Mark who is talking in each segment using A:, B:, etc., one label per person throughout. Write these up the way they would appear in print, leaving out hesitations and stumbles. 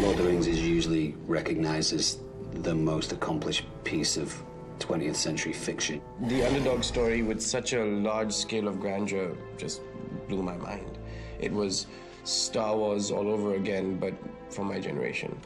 A: Lord of the Rings is usually recognized as the most accomplished piece of 20th century fiction.
B: The underdog story with such a large scale of grandeur just blew my mind. It was Star Wars all over again, but for my generation.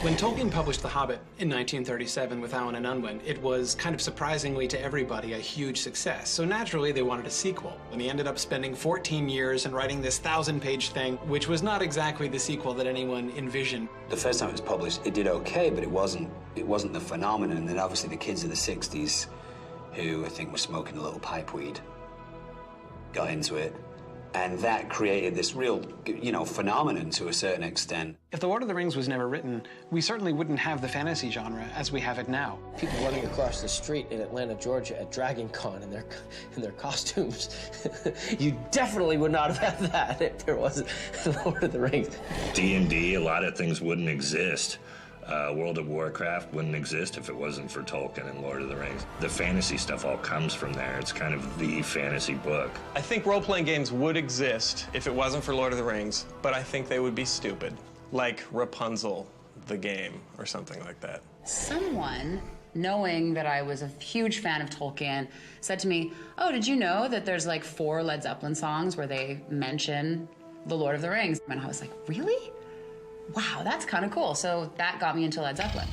C: When Tolkien published The Hobbit in 1937 with Allen and Unwin, it was kind of surprisingly to everybody a huge success. So naturally they wanted a sequel. And he ended up spending 14 years and writing this 1,000-page thing, which was not exactly the sequel that anyone envisioned.
A: The first time it was published, it did okay, but it wasn't the phenomenon. And then obviously the kids of the 60s, who I think were smoking a little pipe weed, got into it. And that created this real, phenomenon to a certain extent.
C: If The Lord of the Rings was never written, we certainly wouldn't have the fantasy genre as we have it now.
D: People running across the street in Atlanta, Georgia at Dragon Con in their costumes. You definitely would not have had that if there wasn't The Lord of the Rings.
E: D&D, a lot of things wouldn't exist. World of Warcraft wouldn't exist if it wasn't for Tolkien and Lord of the Rings. The fantasy stuff all comes from there. It's kind of the fantasy book.
F: I think role-playing games would exist if it wasn't for Lord of the Rings, but I think they would be stupid. Like Rapunzel, the game, or something like that.
G: Someone, knowing that I was a huge fan of Tolkien, said to me, oh, did you know that there's like 4 Led Zeppelin songs where they mention the Lord of the Rings? And I was like, really? Wow, that's kind of cool. So that got me into Led Zeppelin.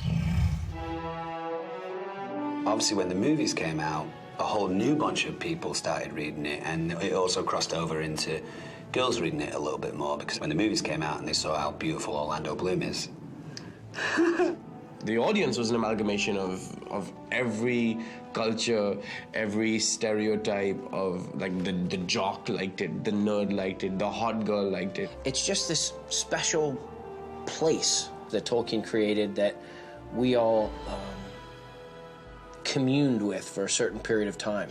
A: Obviously, when the movies came out, a whole new bunch of people started reading it, and it also crossed over into girls reading it a little bit more, because when the movies came out and they saw how beautiful Orlando Bloom is.
B: The audience was an amalgamation of every culture, every stereotype of, like, the jock liked it, the nerd liked it, the hot girl liked it.
D: It's just this special place that Tolkien created that we all communed with for a certain period of time.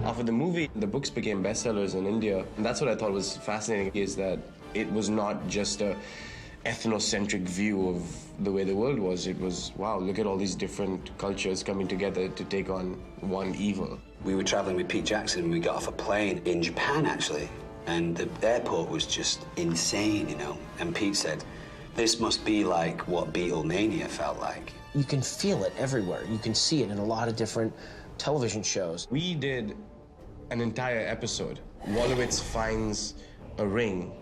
B: After the movie, the books became bestsellers in India. And that's what I thought was fascinating, is that it was not just a ethnocentric view of the way the world was. It was, wow, look at all these different cultures coming together to take on one evil.
A: We were traveling with Pete Jackson, and we got off a plane in Japan, actually. And the airport was just insane, And Pete said, this must be like what Beatlemania felt like.
D: You can feel it everywhere. You can see it in a lot of different television shows.
B: We did an entire episode. Wolowitz finds a ring,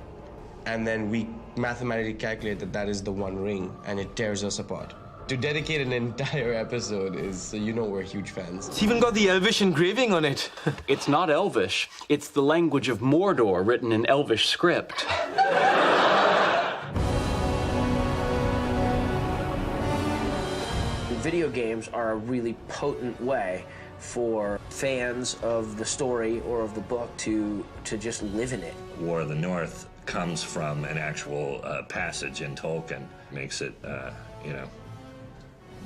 B: and then we mathematically calculate that that is the one ring, and it tears us apart. To dedicate an entire episode is, we're huge fans.
H: It's even got the Elvish engraving on it.
I: It's not Elvish. It's the language of Mordor written in Elvish script.
D: Video games are a really potent way for fans of the story or of the book to just live in it.
E: War of the North comes from an actual passage in Tolkien. Makes it,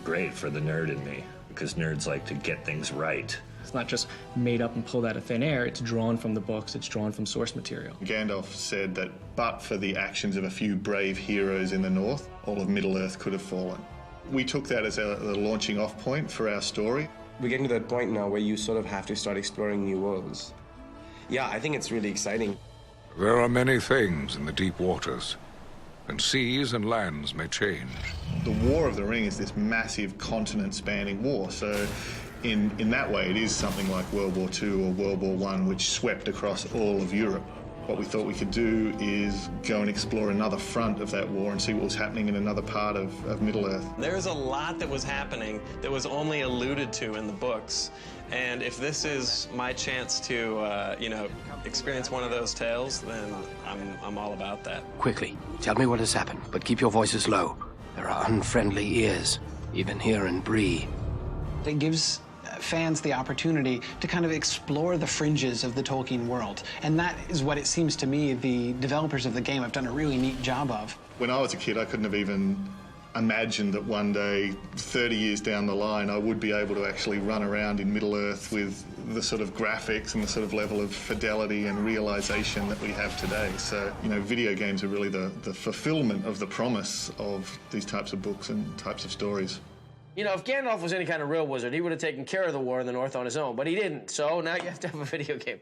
E: great for the nerd in me, because nerds like to get things right.
J: It's not just made up and pulled out of thin air, it's drawn from the books, it's drawn from source material.
K: Gandalf said that but for the actions of a few brave heroes in the north, all of Middle-earth could have fallen. We took that as the launching off point for our story.
B: We're getting to that point now where you sort of have to start exploring new worlds. Yeah, I think it's really exciting.
L: There are many things in the deep waters, and seas and lands may change.
K: The War of the Ring is this massive continent-spanning war, so in that way it is something like World War II or World War I, which swept across all of Europe. What we thought we could do is go and explore another front of that war and see what was happening in another part of Middle-earth.
F: There's a lot that was happening that was only alluded to in the books. And if this is my chance to, experience one of those tales, then I'm all about that.
M: Quickly, tell me what has happened, but keep your voices low. There are unfriendly ears, even here in Bree.
C: It gives fans the opportunity to kind of explore the fringes of the Tolkien world. And that is what it seems to me the developers of the game have done a really neat job of.
K: When I was a kid, I couldn't have even imagined that one day, 30 years down the line, I would be able to actually run around in Middle-earth with the sort of graphics and the sort of level of fidelity and realization that we have today. So, video games are really the fulfillment of the promise of these types of books and types of stories.
D: If Gandalf was any kind of real wizard, he would have taken care of the war in the North on his own, but he didn't, so now you have to have a video game.